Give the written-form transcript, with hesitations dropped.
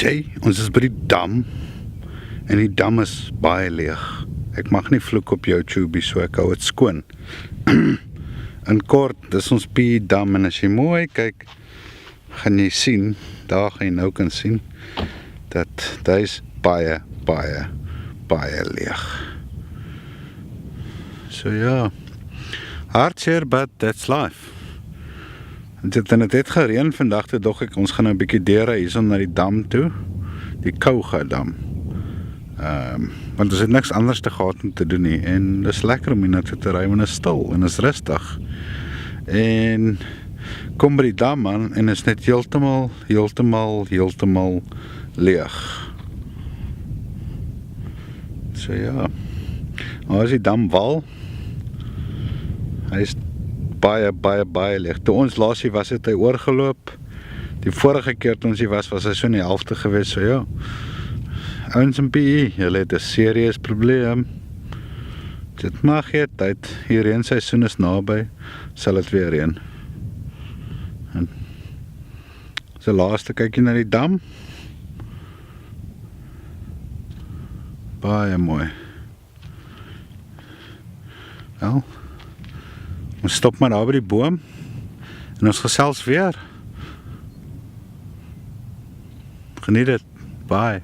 Jay, ons is by die dam en die dam is baie leeg. Ek mag nie vloek op YouTube, so ek hou het skoon. In kort, dis ons by die dam en as jy mooi kyk, gaan jy sien, daar gaan jy nou kan sien, dat dit is baie leeg. So ja, hartseer, but that's life. En het gereën vandag, toe dog ek, ons gaan nou 'n bietjie deure hierson na die dam toe, die Kouga dam. Want ons het niks anders te gehad om te doen nie, en dis lekker om hier na toe te ry, want is stil, en is rustig. En kom by die dam aan, en is net heeltemal leeg. So ja, daar is die damwal, hy is baie leeg. Toe ons laasie was, het hy oorgeloop. Die vorige keer toe ons hier was hy so in die helfte gewees, so ja. Ouens in PE, julle het 'n serieus probleem. Dit mag geen tyd, hier reenseisoen is naby, sal het weer reën. En so laaste kykie na die dam. Baie mooi. Wel, ons stop maar daar by die boom en ons gesels weer. Geniet dit. Bye.